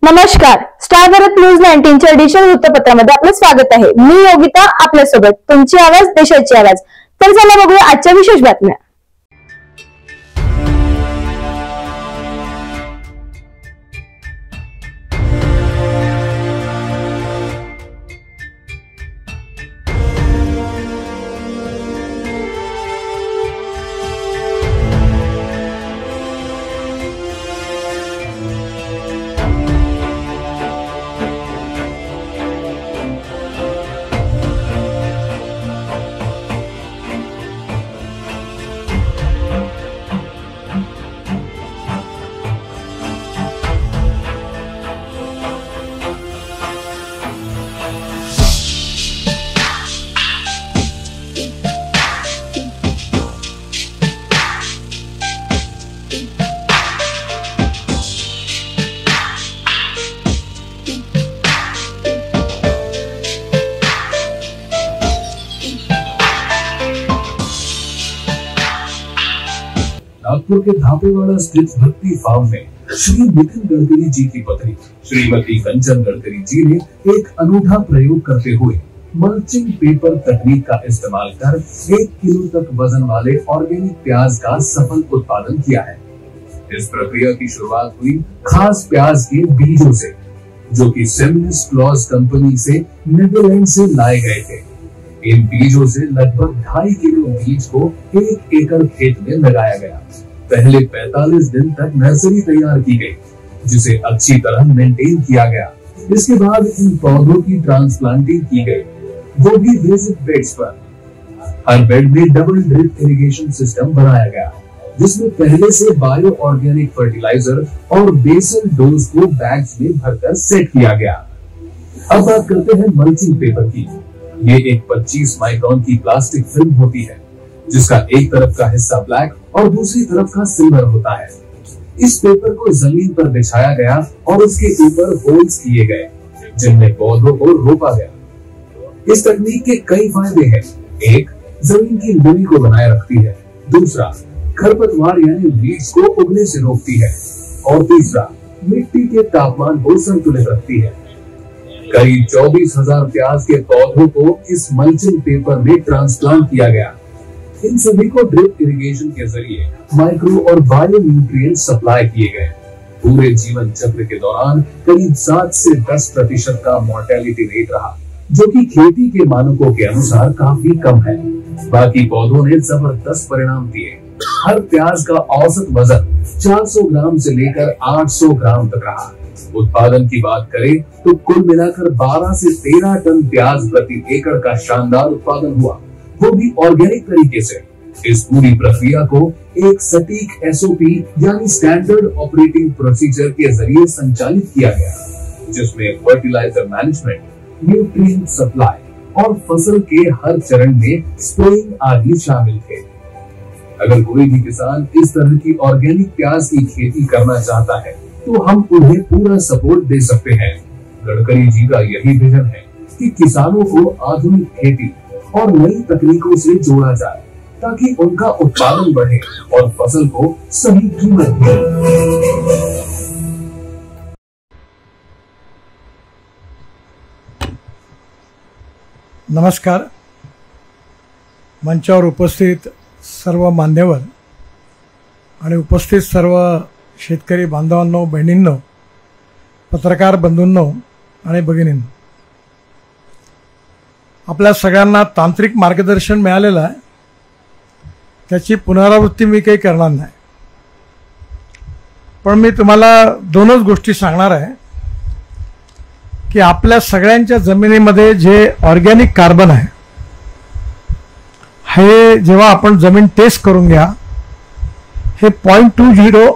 नमस्कार, star Bharat news 19च्या addition वृत्तपत्रामध्ये आपलं स्वागत आहे। मी योगिता आपल्यासोबत। तुमची आवाज देशाची आवाज। तर चला बघूया आजच्या विशेष बातम्या। नागपुर के धापेवाड़ा स्थित भक्ति फार्म में श्री नितिन गडकरी जी की पत्नी श्रीमती कंचन गडकरी जी ने एक अनूठा प्रयोग करते हुए मल्चिंग पेपर तकनीक का इस्तेमाल कर 1 किलो तक वजन वाले ऑर्गेनिक प्याज का सफल उत्पादन किया है। इस प्रक्रिया की शुरुआत हुई खास प्याज के बीजों से, जो कि सेमनिस क्लॉज कंपनी से नीदरलैंड से लाए गए थे। इन बीजों से लगभग 2.5 किलो बीज को 1 एकड़ खेत में लगाया गया। पहले 45 दिन तक नर्सरी तैयार की गई, जिसे अच्छी तरह मेंटेन किया गया। इसके बाद इन पौधों की ट्रांसप्लांटिंग की गई, वो भी बेसिक बेड्स पर। हर बेड में डबल ड्रिप इरिगेशन सिस्टम बनाया गया, जिसमें पहले से बायो ऑर्गेनिक फर्टिलाइजर और बेसल डोज को बैग्स में भरकर सेट किया गया। अब बात करते हैं मल्चिंग पेपर की। ये एक 25 माइक्रोन की प्लास्टिक फिल्म होती है, जिसका एक तरफ का हिस्सा ब्लैक और दूसरी तरफ का सिल्वर होता है। इस पेपर को जमीन पर बिछाया गया और उसके ऊपर होल्स किए गए, जिनमें पौधों को रोपा गया। इस तकनीक के कई फायदे हैं। एक, जमीन की नमी को बनाए रखती है। दूसरा, खरपतवार यानी वीड्स को उगने से रोकती है। और तीसरा, मिट्टी के तापमान को संतुलित रखती है। करीब 24,000 प्याज के पौधों को इस मल्चिंग पेपर में ट्रांसप्लांट किया गया। इन सभी को ड्रिप इरिगेशन के जरिए माइक्रो और बायो न्यूट्रिएंट सप्लाई किए गए। पूरे जीवन चक्र के दौरान करीब 7 से 10% का मोर्टेलिटी रेट रहा, जो कि खेती के मानकों के अनुसार काफी कम है। बाकी पौधों ने जबरदस्त परिणाम दिए। हर प्याज का औसत वजन 400 ग्राम से लेकर 800 ग्राम तक रहा। उत्पादन की बात करें तो कुल मिलाकर 12 से 13 टन प्याज प्रति एकड़ का शानदार उत्पादन हुआ, वो भी ऑर्गेनिक तरीके से। इस पूरी प्रक्रिया को एक सटीक SOP यानी स्टैंडर्ड ऑपरेटिंग प्रोसीजर के जरिए संचालित किया गया, जिसमें फर्टिलाइजर मैनेजमेंट, न्यूट्रिएंट सप्लाई और फसल के हर चरण में स्प्रेइंग आदि शामिल थे। अगर कोई भी किसान इस तरह की ऑर्गेनिक प्याज की खेती करना चाहता है, तो हम उन्हें पूरा सपोर्ट दे सकते हैं। गडकरी जी का यही विजन है कि किसानों को आधुनिक खेती और नई तकनीकों से जोड़ा जाए, ताकि उनका उत्पादन बढ़े और फसल को सही कीमत मिले। नमस्कार। मंचावर उपस्थित सर्व मान्यवर आणि उपस्थित सर्व शेतकरी बांधवांनो, बहिणींनो, पत्रकार बंधूंनो आणि भगिनींनो, आपल्या सगळ्यांना तांत्रिक मार्गदर्शन मिळालेलं आहे। त्याची पुनरावृत्ती मी काही करणार नाही, पण मी तुम्हाला दोनच गोष्टी सांगणार आहे की आपल्या सगळ्यांच्या जमिनीमध्ये जे ऑर्गॅनिक कार्बन आहे, हे जेव्हा आपण जमीन टेस्ट करून घ्या, हे 0.20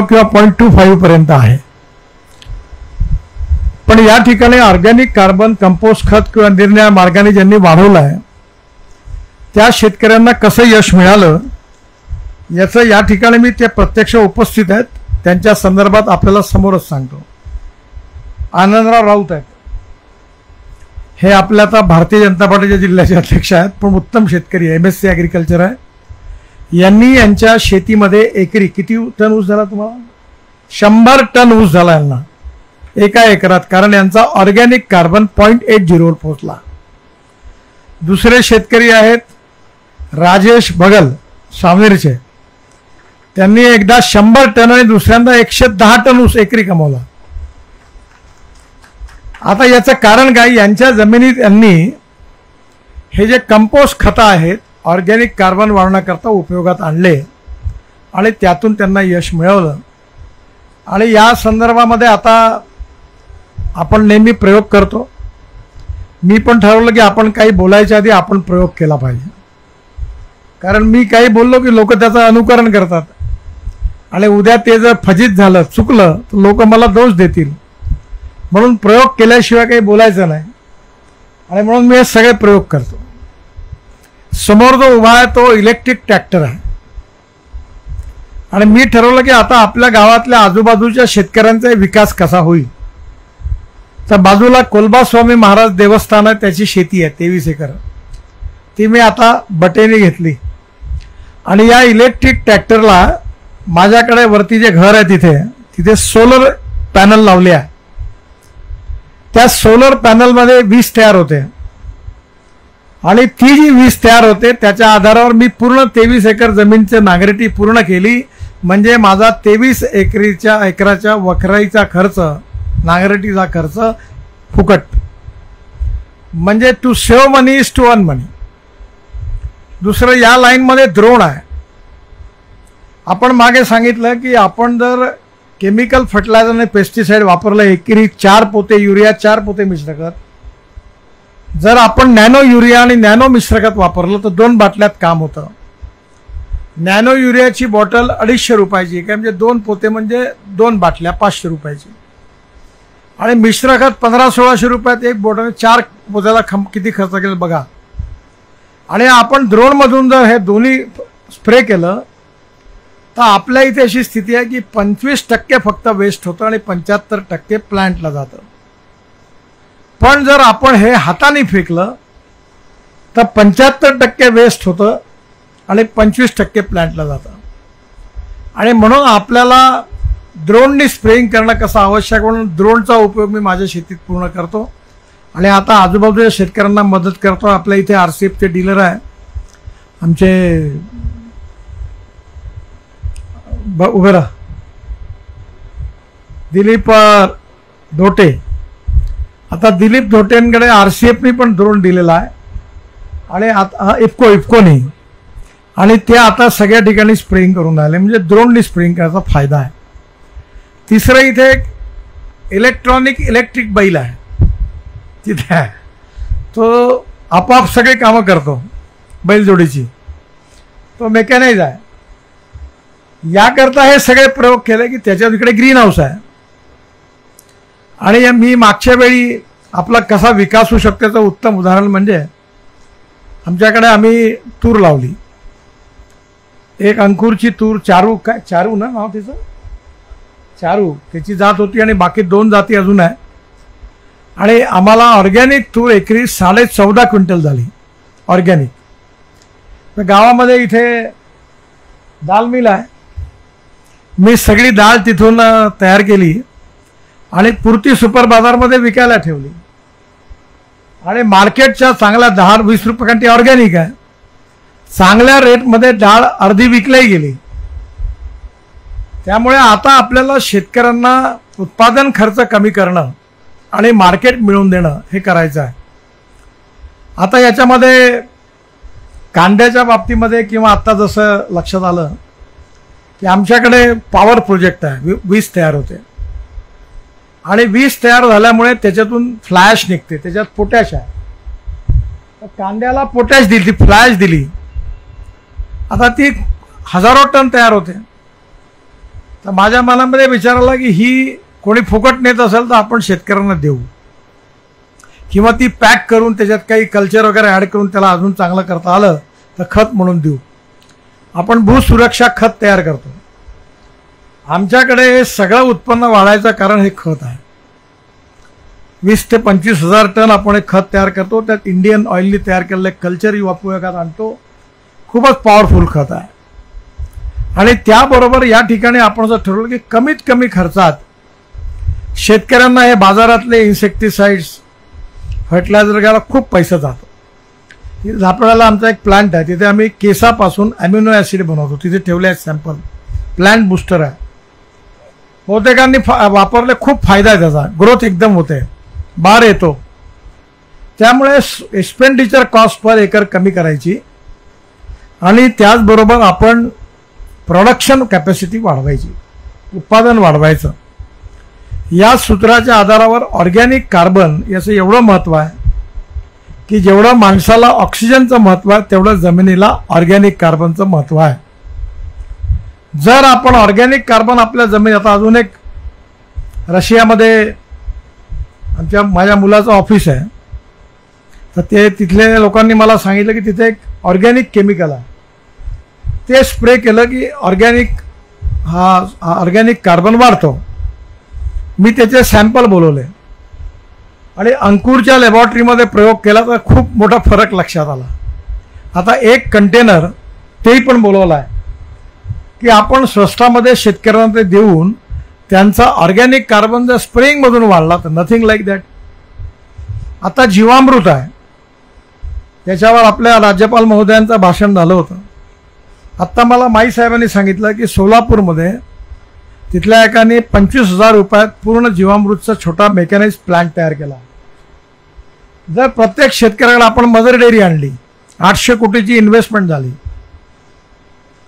किंवा 0.25 पर्यंत आहे। पण या ठिकाणी ऑर्गॅनिक कार्बन कंपोस्ट खत किंवा निर्णय मार्गाने ज्यांनी वाढवलं आहे, त्या शेतकऱ्यांना कसं यश मिळालं याचं या ठिकाणी मी ते प्रत्यक्ष उपस्थित आहेत, त्यांच्या संदर्भात आपल्याला समोरच सांगतो। आनंदराव राऊत आहेत, हे आपल्या आता भारतीय जनता पार्टीच्या जिल्ह्याचे अध्यक्ष आहेत, पण उत्तम शेतकरी आहे, MSc ॲग्रिकल्चर आहे। यांनी यांच्या शेतीमध्ये एकरी किती टन ऊस झाला तुम्हाला? 100 टन ऊस झाला यांना एका एकरात, कारण यांचा ऑर्गॅनिक कार्बन 0.80 वर पोहोचला. दुसरे शेतकरी आहेत राजेश बगल सावनेरचे. त्यांनी एकदा 100 टन आणि दुसऱ्यांदा 110 टन ऊस एकरी कमावला. आता याचं कारण काय, यांच्या जमिनीत यांनी हे जे कंपोस्ट खतं आहेत ऑर्गॅनिक कार्बन वाढवण्याकरता उपयोगात आणले आणि त्यातून त्यांना यश मिळवलं. आणि या संदर्भामध्ये आता आपण नेहमी प्रयोग करतो. मी पण ठरवलं की आपण काही बोलायच्या आधी आपण प्रयोग केला पाहिजे, कारण मी काही बोललो की लोक त्याचं अनुकरण करतात आणि उद्या ते जर फजित झालं, चुकलं, तर लोक मला दोष देतील. म्हणून प्रयोग केल्याशिवाय काही बोलायचं नाही आणि म्हणून मी हे सगळे प्रयोग करतो. समोर जो उभा आहे तो इलेक्ट्रिक ट्रॅक्टर आहे आणि मी ठरवलं की आता आपल्या गावातल्या आजूबाजूच्या शेतकऱ्यांचा विकास कसा होईल. तर बाजूला कोलबास्वामी महाराज देवस्थान आहे, त्याची शेती आहे 23 एकर. ती मी आता बटेने घेतली आणि या इलेक्ट्रिक ट्रॅक्टरला माझ्याकडे वरती जे घर आहे तिथे सोलर पॅनल लावले आहे. त्या सोलर पॅनलमध्ये वीज तयार होते आणि ती जी वीज तयार होते त्याच्या आधारावर मी पूर्ण 23 एकर जमीनची नांगरटी पूर्ण केली. म्हणजे माझा 23 एकराच्या वखराईचा खर्च, नांगरटीचा खर्च फुकट. म्हणजे to save money is to earn money. दुसरं या लाईनमध्ये द्रोण आहे. आपण मागे सांगितलं की आपण जर केमिकल फर्टिलायझर आणि पेस्टिसाइड वापरलं एकरी 4 पोते युरिया 4 पोते मिश्रखत, जर आपण नॅनो युरिया आणि नॅनो मिश्रखत वापरलं तर 2 बाटल्यात काम होतं. नॅनो युरियाची बॉटल 250 रुपयाची, काय म्हणजे 2 पोते म्हणजे 2 बाटल्या 500 रुपयाची. आणि मिश्रखत 1500-1600 रुपयात एक बॉटल. 4 पोत्याला किती खर्च केला बघा. आणि आपण ड्रोनमधून जर हे दोन्ही स्प्रे केलं तर आपल्या इथे अशी स्थिती आहे की 25% फक्त वेस्ट होतं आणि 75% प्लांटला जातं. पण जर आपण हे हाताने फेकलं तर 75% वेस्ट होतं आणि 25% प्लांटला जातं. आणि म्हणून आपल्याला ड्रोननी स्प्रेइंग करणं कसं आवश्यक, म्हणून ड्रोनचा उपयोग मी माझ्या शेतीत पूर्ण करतो आणि आता आजूबाजूच्या शेतकऱ्यांना मदत करतो. आपल्या इथे RCFचे डीलर आहे आमचे, उभे राहा, दिलीप धोटे. आता दिलीप धोटेंकडे RCFनी पण ड्रोन दिलेला आहे आणि आता इफकोनी, आणि ते आता सगळ्या ठिकाणी स्प्रेइंग करून राहिले. म्हणजे ड्रोननी स्प्रेइंग करायचा फायदा आहे. तिसरं इथे एक इलेक्ट्रिक बैल आहे तिथे आहे, तो आपोआप सगळे कामं करतो बैलजोडीची, तो मेकॅनाइज आहे. याकरता हे सगळे प्रयोग केले की त्याच्या तिकडे ग्रीन हाऊस आहे. आणि मी मागच्या वेळी आपला कसा विकास होऊ शकतो त्याचं उत्तम उदाहरण म्हणजे आमच्याकडे आम्ही तूर लावली, एक अंकुरची तूर, चारू ना नाव तिचं, चारू त्याची जात होती आणि बाकी 2 जाती अजून आहे. आणि आम्हाला ऑर्गॅनिक तूर एकरी 14.5 क्विंटल झाली ऑर्गॅनिक. तर गावामध्ये इथे दाल मिल आहे, मी सगळी डाळ तिथून तयार केली आणि पुरती सुपर बाजारमध्ये विकायला ठेवली. आणि मार्केटच्या चांगल्या 10-20 रुपयांची ऑर्गॅनिक आहे, चांगल्या रेटमध्ये डाळ अर्धी विकली गेली. त्यामुळे आता आपल्याला शेतकऱ्यांना उत्पादन खर्च कमी करणं आणि मार्केट मिळवून देणं हे करायचं आहे. आता याच्यामध्ये कांद्याच्या बाबतीमध्ये किंवा आता जसं लक्षात आलं की आमच्याकडे पॉवर प्रोजेक्ट आहे, वीज तयार होते आणि वीज तयार झाल्यामुळे त्याच्यातून फ्लॅश निघते, त्याच्यात पोटॅश आहे. कांद्याला पोटॅश दिली, फ्लॅश दिली, आता ती हजारो टन तयार होते. तर माझ्या मनामध्ये विचार आला की ही कोणी फुकट नेत असेल तर आपण शेतकऱ्यांना देऊ किंवा ती पॅक करून त्याच्यात काही कल्चर वगैरे ॲड करून त्याला अजून चांगलं करता आलं तर खत म्हणून देऊ. आपण भूसुरक्षा खत तयार करतो. आमच्याकडे सगळं उत्पन्न वाढायचं कारण हे खत आहे. 20 ते 25 हजार टन आपण एक खत तयार करतो. त्यात इंडियन ऑइलनी तयार केलेलं कल्चर उपयोगात आणतो. खूपच पॉवरफुल खत आहे आणि त्याबरोबर या ठिकाणी आपण जर ठरवलं की कमीत कमी खर्चात शेतकऱ्यांना हे बाजारातले इन्सेक्टिसाइड्स फर्टिलायझर घ्यायला खूप पैसा जातो. झापडाला आमचा एक प्लांट आहे, तिथे आम्ही केसापासून अॅमिनो ॲसिड बनवतो, तिथे ठेवले आहेत सॅम्पल. प्लांट बुस्टर आहे, बहुतेकांनी वापरले, खूप फायदा आहे त्याचा, ग्रोथ एकदम होते, बार येतो. त्यामुळे एक्सपेंडिचर कॉस्ट पर एकर कमी करायची आणि त्याचबरोबर आपण प्रोडक्शन कॅपॅसिटी वाढवायची, उत्पादन वाढवायचं. या सूत्राच्या आधारावर ऑर्गॅनिक कार्बन याचं एवढं महत्त्व आहे की जेवढं माणसाला ऑक्सिजनचं महत्त्व आहे तेवढं जमिनीला ऑर्गॅनिक कार्बनचं महत्त्व आहे. जर आपण ऑर्गॅनिक कार्बन आपल्या जमिनीत, आता अजून एक रशियामध्ये माझ्या मुलाचं ऑफिस आहे, तर ते तिथल्या लोकांनी मला सांगितलं की तिथे एक ऑर्गॅनिक केमिकल आहे, ते स्प्रे केलं की ऑर्गॅनिक कार्बन वाढतो. मी त्याचे सॅम्पल बोलवले आणि अंकुरच्या लॅबॉरेटरीमध्ये प्रयोग केला तर खूप मोठा फरक लक्षात आला. आता एक कंटेनर तेही पण बोलवला आहे की आपण स्वस्तामध्ये शेतकऱ्यांना ते देऊन त्यांचा ऑर्गॅनिक कार्बन जर स्प्रेइंगमधून वाढला तर नथिंग लाईक दॅट. आता जीवामृत आहे, त्याच्यावर आपल्या राज्यपाल महोदयांचं भाषण झालं होतं. आत्ता मला माई साहेबांनी सांगितलं की सोलापूरमध्ये तिथल्या एकाने 25,000 रुपयात पूर्ण जीवामृतचा छोटा मेकॅनाइज प्लांट तयार केला. जर प्रत्येक शेतकऱ्याला आपण मदर डेअरी आणली, 800 कोटीची इन्व्हेस्टमेंट झाली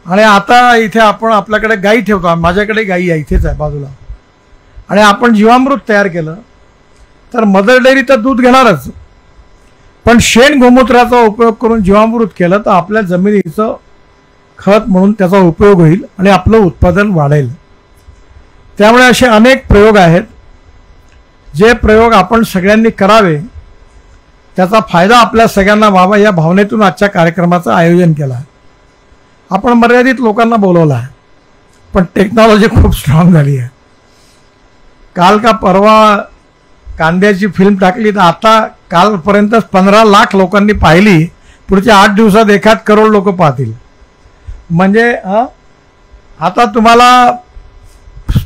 आणि आता इथे आपण आपल्याकडे गाई ठेवतो, माझ्याकडे गाई आहे इथेच आहे बाजूला, आणि आपण जीवामृत तयार केलं तर मदर डेअरी तर दूध घेणारच, पण शेण गोमूत्राचा उपयोग करून जीवामृत केलं तर आपल्या जमिनीचं खत म्हणून त्याचा उपयोग होईल आणि आपलं उत्पादन वाढेल. त्यामुळे असे अनेक प्रयोग आहेत, जे प्रयोग आपण सगळ्यांनी करावे, त्याचा फायदा आपल्या सगळ्यांना व्हावा या भावनेतून आजच्या कार्यक्रमाचं आयोजन केलं आहे. आपण मर्यादित लोकांना बोलवलं आहे, पण टेक्नॉलॉजी खूप स्ट्रॉंग झाली आहे. काल का परवा कांद्याची फिल्म टाकली तर आता कालपर्यंत 15 लाख लोकांनी पाहिली, पुढच्या 8 दिवसात 1 करोड लोक पाहतील. म्हणजे आता तुम्हाला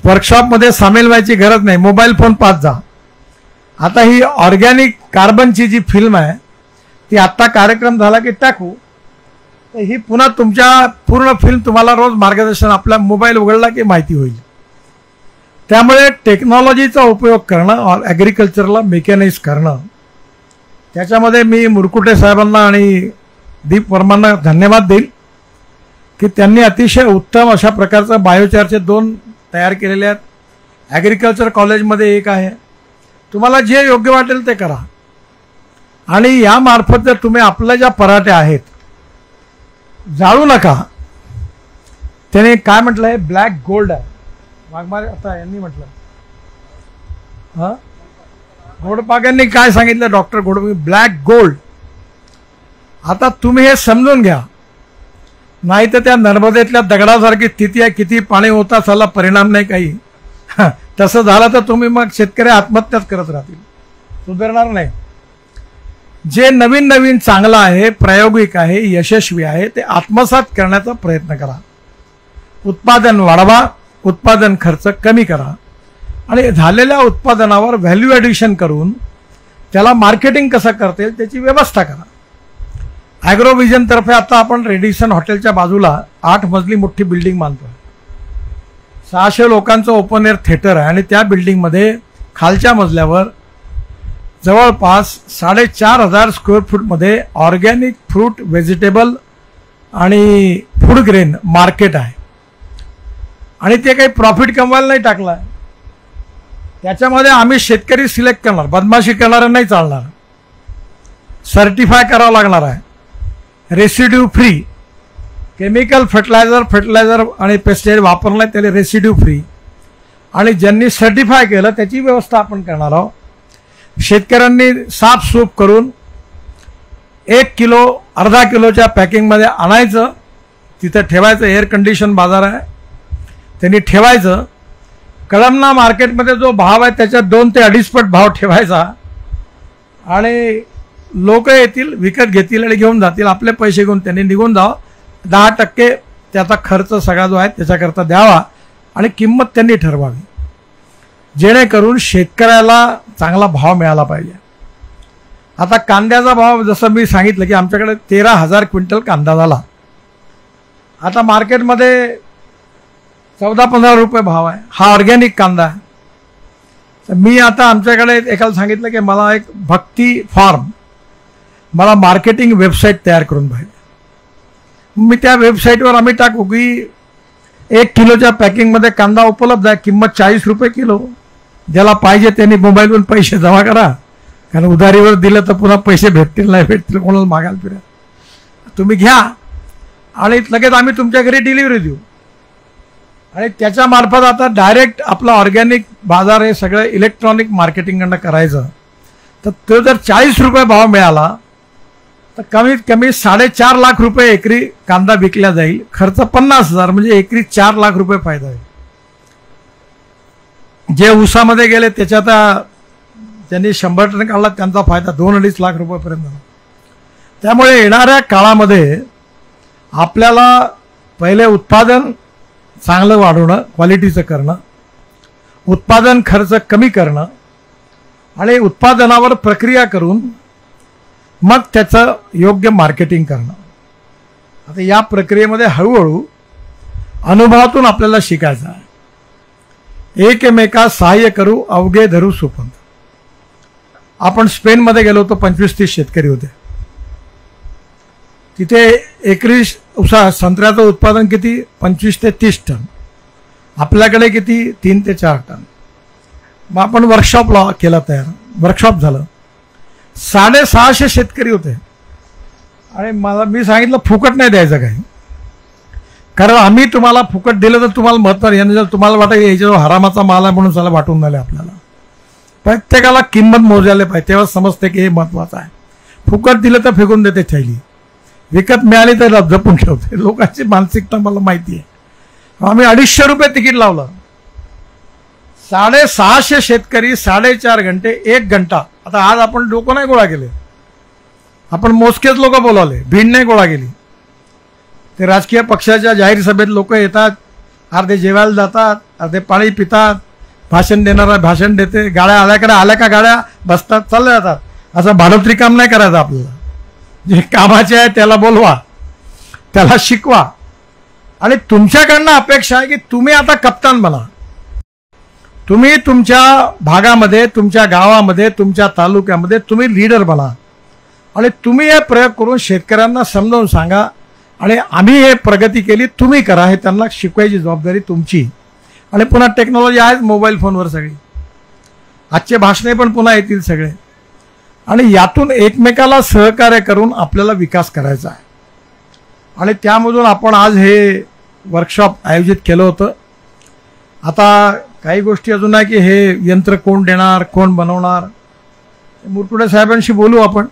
वर्कशॉपमध्ये सामील व्हायची गरज नाही, मोबाईल फोन पाहत जा. आता ही ऑर्गॅनिक कार्बनची जी फिल्म आहे ती आत्ता कार्यक्रम झाला की टाकू, तर ही पुन्हा तुमच्या पूर्ण फिल्म तुम्हाला रोज मार्गदर्शन आपला मोबाईल उघडला की माहिती होईल. त्यामुळे टेक्नॉलॉजीचा उपयोग करणं, ॲग्रिकल्चरला मेकॅनाइज करणं, त्याच्यामध्ये मी मुरकुटे साहेबांना आणि दीप वर्मांना धन्यवाद देईल की त्यांनी अतिशय उत्तम अशा प्रकारचं बायोचारचे 2 तयार केलेले आहेत. ॲग्रिकल्चर कॉलेजमध्ये एक आहे. तुम्हाला जे योग्य वाटेल ते करा आणि यामार्फत जर तुम्ही आपल्या ज्या पराठ्या आहेत जाळू नका. त्याने काय म्हटलं आहे, ब्लॅक गोल्ड आहे, वाघमारे आता यांनी म्हटलं, घोडपाग्यांनी काय सांगितलं, डॉक्टर घोडपाग, ब्लॅक गोल्ड. आता तुम्ही हे समजून घ्या, नाही तर त्या नर्मदेतल्या दगडासारखी स्थिती आहे, किती पाणी होता त्याला परिणाम नाही काही. तसं झालं तर तुम्ही मग शेतकरी आत्महत्याच करत राहतील, सुधारणार नाही. जे नवीन नवीन चांगलं आहे, प्रायोगिक आहे, यशस्वी आहे, ते आत्मसात करण्याचा प्रयत्न करा. उत्पादन वाढवा, उत्पादन खर्च कमी करा आणि झालेल्या उत्पादनावर व्हॅल्यू ॲडिशन करून त्याला मार्केटिंग कसं करता येईल त्याची व्यवस्था करा. ॲग्रोव्हिजनतर्फे आता आपण रेडिसन हॉटेलच्या बाजूला 8 मजली मोठी बिल्डिंग बांधतोय. 600 लोकांचं ओपन एअर थिएटर आहे आणि त्या बिल्डिंगमध्ये खालच्या मजल्यावर जवळपास 4,500 स्क्वेअर फूटमध्ये ऑर्गॅनिक फ्रूट, व्हेजिटेबल आणि फूड ग्रेन मार्केट आहे. आणि ते काही प्रॉफिट कमवायला नाही टाकलं आहे, त्याच्यामध्ये आम्ही शेतकरी सिलेक्ट करणार, बदमाशी करणारं नाही चालणार, सर्टिफाय करावं लागणार आहे, रेसिड्यू फ्री, केमिकल फर्टिलायझर आणि पेस्टिसाइड वापरलं नाही त्याला रेसिड्यू फ्री, आणि ज्यांनी सर्टिफाय केलं त्याची व्यवस्था आपण करणार आहोत. शेतकऱ्यांनी साफसूफ करून 1 किलो, अर्धा किलोच्या पॅकिंगमध्ये आणायचं, तिथं ठेवायचं. एअर कंडिशन बाजार आहे, त्यांनी ठेवायचं. कळमना मार्केटमध्ये जो भाव आहे त्याच्यात 2 ते 2.5 पट भाव ठेवायचा आणि लोक येतील, विकत घेतील आणि घेऊन जातील. आपले पैसे घेऊन त्यांनी निघून जावं. 10% त्याचा खर्च सगळा जो आहे त्याच्याकरता द्यावा आणि किंमत त्यांनी ठरवावी, जेणेकरून शेतकऱ्याला चांगला भाव मिळाला पाहिजे. आता कांद्याचा भाव जसं मी सांगितलं की आमच्याकडे 13,000 क्विंटल कांदा झाला. आता मार्केटमध्ये 14-15 रुपये भाव आहे. हा ऑर्गॅनिक कांदा आहे. तर मी आता आमच्याकडे एकाला सांगितलं की मला एक भक्ती फार्म, मला मार्केटिंग वेबसाईट तयार करून पाहिजे. मी त्या वेबसाईटवर आम्ही टाकू की 1 किलोच्या पॅकिंगमध्ये कांदा उपलब्ध आहे, किंमत 40 रुपये किलो. ज्याला पाहिजे त्यांनी मोबाईलवरून पैसे जमा करा, कारण उधारीवर दिलं तर पुन्हा पैसे भेटतील नाही भेटतील कोणाला मागायला फिरा. तुम्ही घ्या आणि लगेच आम्ही तुमच्या घरी डिलिव्हरी देऊ. आणि त्याच्या मार्फत आता डायरेक्ट आपला ऑर्गॅनिक बाजार हे सगळं इलेक्ट्रॉनिक मार्केटिंगकडनं करायचं. तर तो जर 40 रुपये भाव मिळाला तर कमीत कमी 4.5 लाख रुपये एकरी कांदा विकला जाईल. खर्च 50,000 म्हणजे एकरी 4 लाख रुपये फायदा आहे. जे ऊसामध्ये गेले त्याच्यात ज्यांनी 100 टन काढला त्यांचा फायदा 2-2.5 लाख रुपयेपर्यंत झाला. त्यामुळे येणाऱ्या काळामध्ये आपल्याला पहिले उत्पादन चांगलं वाढवणं, क्वालिटीचं करणं, उत्पादन खर्च कमी करणं आणि उत्पादनावर प्रक्रिया करून मग त्याचं योग्य मार्केटिंग करणं. आता या प्रक्रियेमध्ये हळूहळू अनुभवातून आपल्याला शिकायचं आहे. एकमेका सहाय्य करू अवघे धरू सुपंथ. आपण स्पेनमध्ये गेलो होतो, 25-30 शेतकरी होते. तिथे एकरी संत्र्याचं उत्पादन किती? 25 ते 30 टन. आपल्याकडे किती? 3 ते 4 टन. मग आपण वर्कशॉपला केला तयार. वर्कशॉप झालं. 650 शेतकरी होते. आणि मी सांगितलं फुकट नाही द्यायचं काही, कारण आम्ही तुम्हाला फुकट दिलं तर तुम्हाला महत्त्व नाही. जर तुम्हाला वाटेल याच्यावर हरामाचा माल आहे म्हणून त्याला वाटून झाले. आपल्याला प्रत्येकाला किंमत मोजायला पाहिजे, तेव्हा समजते की हे महत्त्वाचं आहे. फुकट दिलं तर फेकून देते थैली, विकत मिळाली तर जपून ठेवते. लोकांची मानसिकता मला माहिती आहे. आम्ही 250 रुपये तिकीट लावलं. 650 शेतकरी 4.5 घंटे, 1 घंटा. आता आज आपण लोक नाही गोळा केले, आपण मोजकेच लोक बोलावले, भीड नाही गोळा केली. ते राजकीय पक्षाच्या जाहीर सभेत लोक येतात, अर्धे जेवायला जातात, अर्धे पाणी पितात, भाषण देणारा भाषण देते, गाड्या आल्या का गाड्या बसतात, चालले जातात. असं भाडोत्री काम नाही करायचं. आपल्याला जे कामाचे आहे त्याला बोलवा, त्याला शिकवा. आणि तुमच्याकडनं अपेक्षा आहे की तुम्ही आता कप्तान बना. तुम्ही तुमच्या भागामध्ये, तुमच्या गावामध्ये, तुमच्या तालुक्यामध्ये तुम्ही लीडर बना. आणि तुम्ही हे प्रयोग करून शेतकऱ्यांना समजावून सांगा. आणि आम्ही हे प्रगती केली, तुम्ही करा, हे त्यांना शिकवायची जबाबदारी तुमची. आणि पुन्हा टेक्नॉलॉजी आहेच मोबाईल फोनवर सगळी. आजचे भाषणे पण पुन्हा येतील सगळे. आणि यातून एकमेकाला सहकार्य करून आपल्याला विकास करायचा आहे. आणि त्यामधून आपण आज हे वर्कशॉप आयोजित केलं होतं. आता काही गोष्टी अजून आहे की हे यंत्र कोण देणार, कोण बनवणार. मुरकुटे साहेबांशी बोलू आपण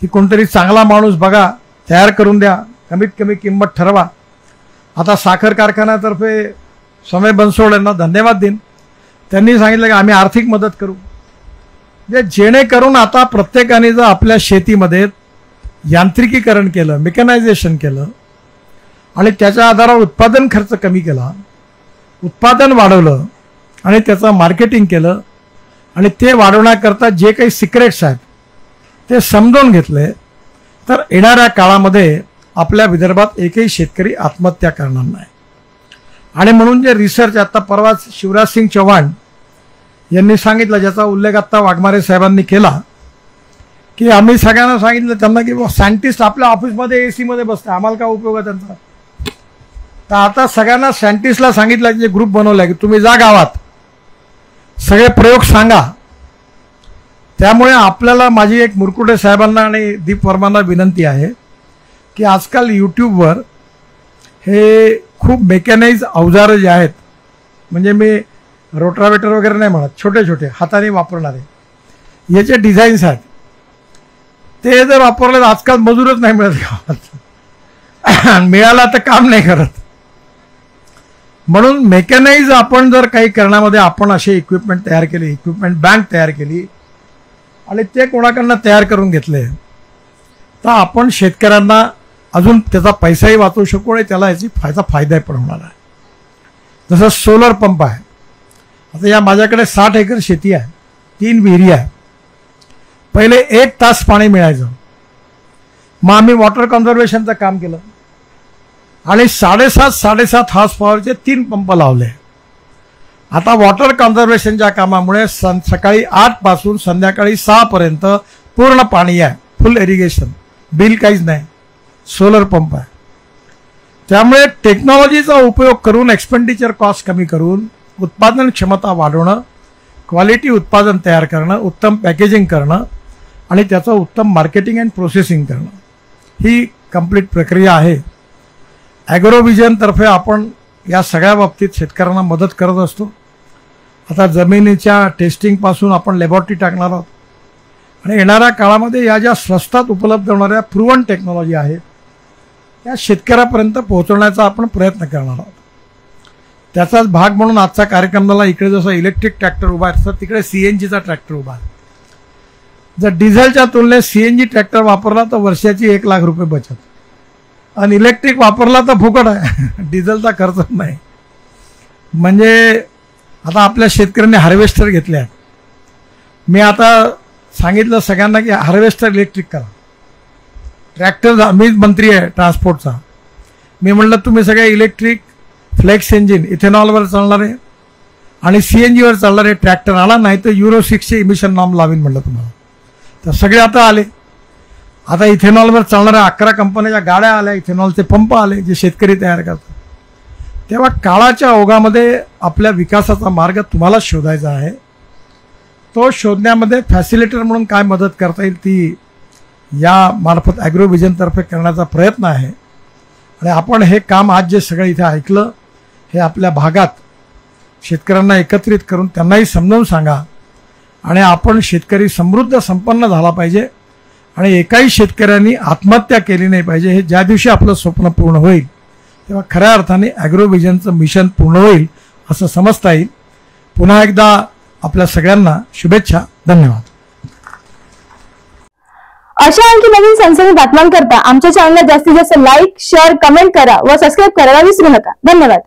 की कोणतरी चांगला माणूस बघा, तयार करून द्या, कमीत कमी किंमत ठरवा. आता साखर कारखान्यातर्फे समय बनसोड यांना धन्यवाद देईन. त्यांनी सांगितलं की आम्ही आर्थिक मदत करू. जेणेकरून आता प्रत्येकाने जर आपल्या शेतीमध्ये यांत्रिकीकरण केलं, मेकॅनायझेशन केलं आणि त्याच्या आधारावर उत्पादन खर्च कमी केला, उत्पादन वाढवलं आणि त्याचं मार्केटिंग केलं आणि ते वाढवण्याकरता जे काही सिक्रेट्स आहेत ते समजून घेतले, तर येणाऱ्या काळामध्ये आपल्या विदर्भात एकही शेतकरी आत्महत्या करणार नाही. आणि म्हणून जे रिसर्च आता परवा शिवराज सिंग चौहान यांनी सांगितलं, ज्याचा उल्लेख आता वाघमारे साहेबांनी केला, की आम्ही सगळ्यांना सांगितलं त्यांना की सायंटिस्ट आपल्या ऑफिसमध्ये AC मध्ये बसते, आम्हाला काय उपयोग आहे त्यांचा. तर आता सगळ्यांना सायंटिस्टला सांगितलं जे ग्रुप बनवला की तुम्ही जा गावात, सगळे प्रयोग सांगा. त्यामुळे आपल्याला माझी एक मुरकुटे साहेबांना आणि दीप वर्मांना विनंती आहे की आजकाल यूट्यूबवर हे खूप मेकॅनाइज अवजारं जे आहेत, म्हणजे मी रोटावेटर वगैरे नाही म्हणत, छोटे छोटे हाताने वापरणारे याचे डिझाईन्स आहेत. ते जर वापरले तर आजकाल मजूरच नाही मिळत गावात, मिळाला तर काम नाही करत. म्हणून मेकॅनाइज आपण जर काही करण्यामध्ये आपण असे इक्विपमेंट तयार केले, इक्विपमेंट बँक तयार केली आणि ते कोणाकडनं तयार करून घेतले, तर आपण शेतकऱ्यांना अजून त्याचा पैसाही वाचवू शकू आणि त्याला याची फायदाही पण होणार आहे. जसं सोलर पंप आहे. आता या माझ्याकडे 60 एकर शेती आहे, 3 विहिरी आहे. पहिले 1 तास पाणी मिळायचं, मग आम्ही वॉटर कन्झर्वेशनचं काम केलं आणि 7.5 हॉर्स पॉवरचे 3 पंप लावले. आता वॉटर कन्झर्वेशनच्या कामामुळे सकाळी 8 पासून संध्याकाळी 6 पर्यंत पूर्ण पाणी आहे, फुल इरिगेशन, बिल काहीच नाही, सोलर पंप आहे. त्यामुळे टेक्नॉलॉजीचा उपयोग करून एक्सपेंडिचर कॉस्ट कमी करून उत्पादन क्षमता वाढवणं, क्वालिटी उत्पादन तयार करणं, उत्तम पॅकेजिंग करणं आणि त्याचं उत्तम मार्केटिंग अँड प्रोसेसिंग करणं, ही कंप्लीट प्रक्रिया आहे. ॲग्रोव्हिजनतर्फे आपण या सगळ्या बाबतीत शेतकऱ्यांना मदत करत असतो. आता जमिनीच्या टेस्टिंगपासून आपण लॅबॉरेटरी टाकणार आहोत आणि येणाऱ्या काळामध्ये या ज्या स्वस्तात उपलब्ध होणाऱ्या प्रूव्हन टेक्नॉलॉजी आहेत या शेतकऱ्यापर्यंत पोहोचवण्याचा आपण प्रयत्न करणार आहोत. त्याचाच भाग म्हणून आजचा कार्यक्रमाला इकडे जसं इलेक्ट्रिक ट्रॅक्टर उभा आहे तसं तिकडे CNGचा ट्रॅक्टर उभा आहे. जर डिझेलच्या तुलनेत CNG ट्रॅक्टर वापरला तर वर्षाची 1 लाख रुपये बचत, आणि इलेक्ट्रिक वापरला तर फुकट आहे, डिझेलचा खर्च नाही. म्हणजे आता आपल्या शेतकऱ्यांनी हार्वेस्टर घेतले आहेत. मी आता सांगितलं सगळ्यांना की हार्वेस्टर इलेक्ट्रिक करा. ट्रॅक्टर, मी मंत्री आहे ट्रान्सपोर्टचा, मी म्हटलं तुम्ही सगळे इलेक्ट्रिक फ्लेक्स इंजिन इथेनॉलवर चालणारे आणि CNGवर चालणारे ट्रॅक्टर आणा, नाही तर Euro 6चे इमिशन नॉर्म लावीन म्हटलं तुम्हाला. तर सगळे आता आले. आता इथेनॉलवर चालणाऱ्या 11 कंपन्याच्या गाड्या आल्या, इथेनॉलचे पंप आले जे शेतकरी तयार करतात. तेव्हा काळाच्या ओघामध्ये आपल्या विकासाचा मार्ग तुम्हाला शोधायचा आहे. तो शोधण्यामध्ये फॅसिलिटर म्हणून काय मदत करता येईल ती या मार्फत ॲग्रोव्हिजनतर्फे करण्याचा प्रयत्न आहे. आणि आपण हे काम आज जे सगळं इथे ऐकलं हे आपल्या भागात शेतकऱ्यांना एकत्रित करून त्यांनाही समजावून सांगा. आणि आपण शेतकरी समृद्ध संपन्न झाला पाहिजे आणि एकाही शेतकऱ्यांनी आत्महत्या केली नाही पाहिजे. हे ज्या दिवशी आपलं स्वप्न पूर्ण होईल तेव्हा खऱ्या अर्थाने ॲग्रोव्हिजनचं मिशन पूर्ण होईल असं समजता येईल. पुन्हा एकदा आपल्या सगळ्यांना शुभेच्छा. धन्यवाद. अशा आणखी नवीन सनसनी बातम्यांकरता आमच्या चॅनलला जास्तीत जास्त लाईक, शेअर, कमेंट करा व सबस्क्राईब करायला विसरू नका. धन्यवाद.